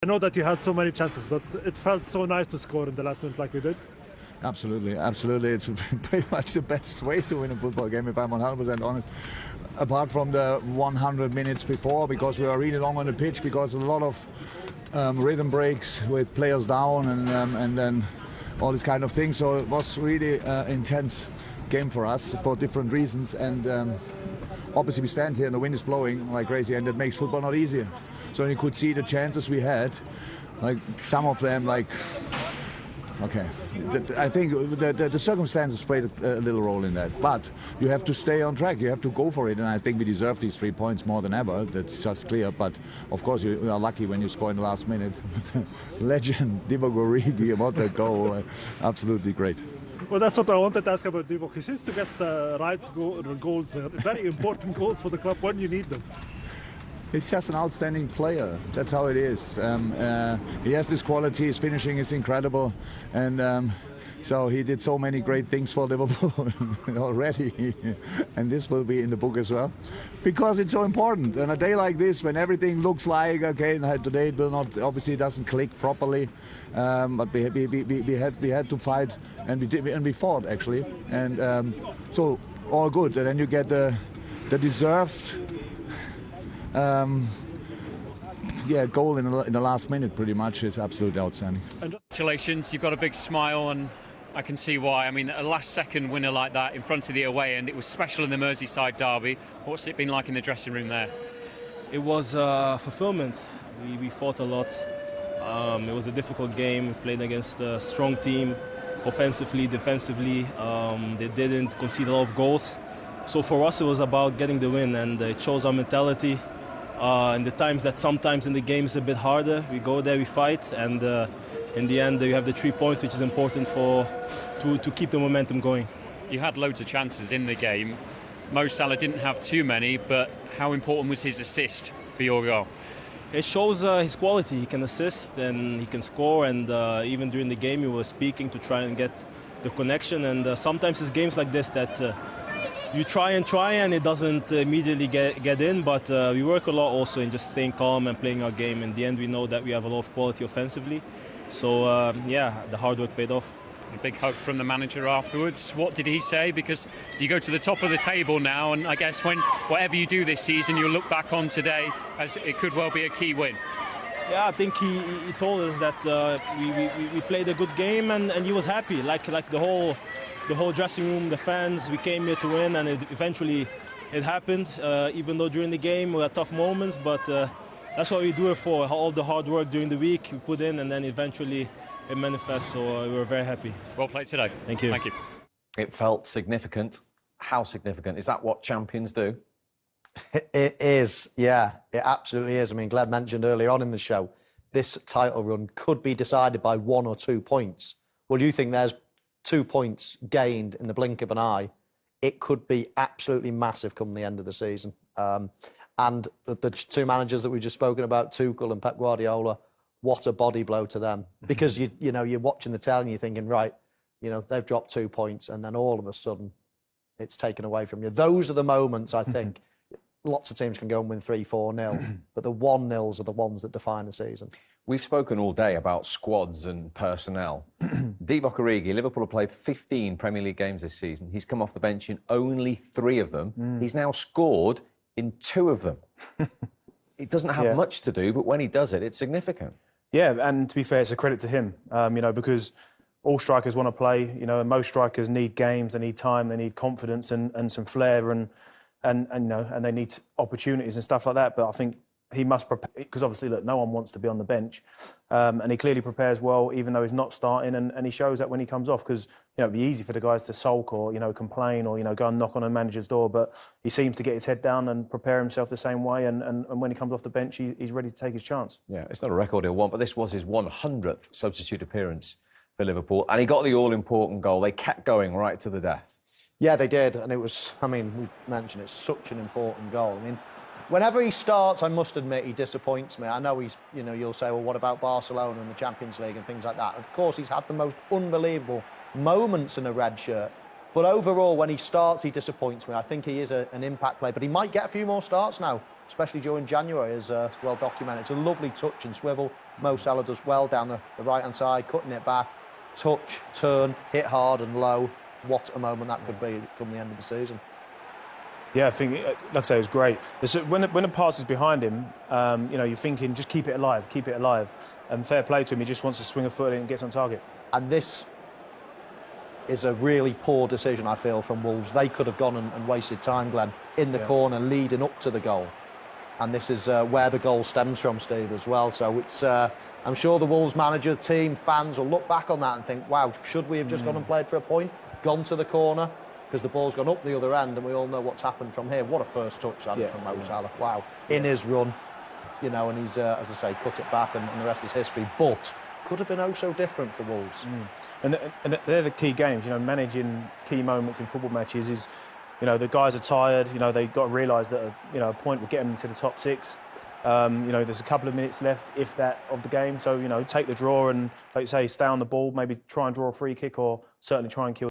I know that you had so many chances, but it felt so nice to score in the last minute like we did. Absolutely, absolutely. It's pretty much the best way to win a football game, if I'm 100% honest. Apart from the 100 minutes before, because we were really long on the pitch, because a lot of rhythm breaks with players down and then all this kind of thing. So it was really intense game for us for different reasons. And obviously we stand here and the wind is blowing like crazy, and that makes football not easier. So you could see the chances we had, like some of them, like. Okay, I think the circumstances played a little role in that, but you have to stay on track, you have to go for it, and I think we deserve these 3 points more than ever, that's just clear. But of course you are lucky when you score in the last minute. Legend Divock Origi, what a goal, absolutely great. Well, that's what I wanted to ask about Divock. He seems to get the right goals, very important goals for the club when you need them. He's just an outstanding player. That's how it is. He has this quality. His finishing is incredible, and so he did so many great things for Liverpool already. And this will be in the book as well, because it's so important. On a day like this, when everything looks like okay, today it will not. Obviously, it doesn't click properly. But we had to fight, and we fought actually, and so all good. And then you get the deserved. Goal in the last minute, pretty much. It's absolutely outstanding. Congratulations, you've got a big smile, and I can see why. I mean, a last-second winner like that in front of the away end, it was special in the Merseyside derby. What's it been like in the dressing room there? It was fulfillment. We fought a lot. It was a difficult game. We played against a strong team, offensively, defensively. They didn't concede a lot of goals. So for us, it was about getting the win, and it shows our mentality. In the times that sometimes in the game is a bit harder, we go there, we fight, and in the end, you have the 3 points, which is important to keep the momentum going. You had loads of chances in the game. Mo Salah didn't have too many, but how important was his assist for your goal? It shows his quality. He can assist and he can score, and even during the game, he was speaking to try and get the connection. And sometimes it's games like this that you try and it doesn't immediately get in, but we work a lot also in just staying calm and playing our game. In the end, we know that we have a lot of quality offensively. So, the hard work paid off. A big hug from the manager afterwards. What did he say? Because you go to the top of the table now, and I guess whatever you do this season, you'll look back on today as it could well be a key win. Yeah, I think he told us that we played a good game, and he was happy, like the whole dressing room, the fans. We came here to win, and eventually it happened. Even though during the game we had tough moments, but that's what we do it for. All the hard work during the week we put in, and then eventually it manifests. So we were very happy. Well played today. Thank you. Thank you. It felt significant. How significant? Is that what champions do? It is, yeah, it absolutely is. I mean, Glenn mentioned earlier on in the show, this title run could be decided by 1 or 2 points. Well, you think there's 2 points gained in the blink of an eye? It could be absolutely massive come the end of the season. And the 2 managers that we've just spoken about, Tuchel and Pep Guardiola, what a body blow to them. Because, you know, you're watching the tell and you're thinking, right, you know, they've dropped 2 points, and then all of a sudden it's taken away from you. Those are the moments, I think, lots of teams can go and win 3-4-0, but the 1-0s are the ones that define the season. We've spoken all day about squads and personnel. Divock Origi, Liverpool have played 15 Premier League games this season. He's come off the bench in only 3 of them. He's now scored in 2 of them. It doesn't have much to do, but when he does it, it's significant. Yeah, and to be fair, it's a credit to him, you know, because all strikers want to play, you know, and most strikers need games, they need time, they need confidence and some flair and you know, and they need opportunities and stuff like that. But I think he must prepare, because obviously, look, no one wants to be on the bench, and he clearly prepares well, even though he's not starting, and he shows that when he comes off, because, you know, it'd be easy for the guys to sulk or, you know, complain or, you know, go and knock on a manager's door, but he seems to get his head down and prepare himself the same way, and when he comes off the bench, he's ready to take his chance. Yeah, it's not a record he'll want, but this was his 100th substitute appearance for Liverpool, and he got the all-important goal. They kept going right to the death. Yeah, they did, and it was, I mean, we've mentioned it's such an important goal. I mean, whenever he starts, I must admit, he disappoints me. I know he's, you know, you'll say, well, what about Barcelona and the Champions League and things like that? Of course, he's had the most unbelievable moments in a red shirt, But overall, when he starts, he disappoints me. I think he is an impact player, but he might get a few more starts now, especially during January, as well documented. It's a lovely touch and swivel. Mo Salah does well down the right-hand side, cutting it back, touch, turn, hit hard and low. What a moment that could be come the end of the season. Yeah, I think, like I say, it was great. When the pass is behind him, you're thinking, just keep it alive, keep it alive. And fair play to him, he just wants to swing a foot in and gets on target. And this is a really poor decision, I feel, from Wolves. They could have gone and wasted time, Glenn, in the corner leading up to the goal. And this is where the goal stems from, Steve, as well. So it's, I'm sure the Wolves manager, team, fans will look back on that and think, wow, should we have just gone and played for a point, gone to the corner? Because the ball's gone up the other end and we all know what's happened from here. What a first touch that is from Mo Salah. Wow. In his run, and he's, as I say, cut it back and the rest is history. But could have been oh so different for Wolves. And they're the key games, managing key moments in football matches is, the guys are tired, they've got to realise that, a point will get them to the top 6. There's a couple of minutes left, if that, of the game. So, take the draw and, like you say, stay on the ball, maybe try and draw a free kick or certainly try and kill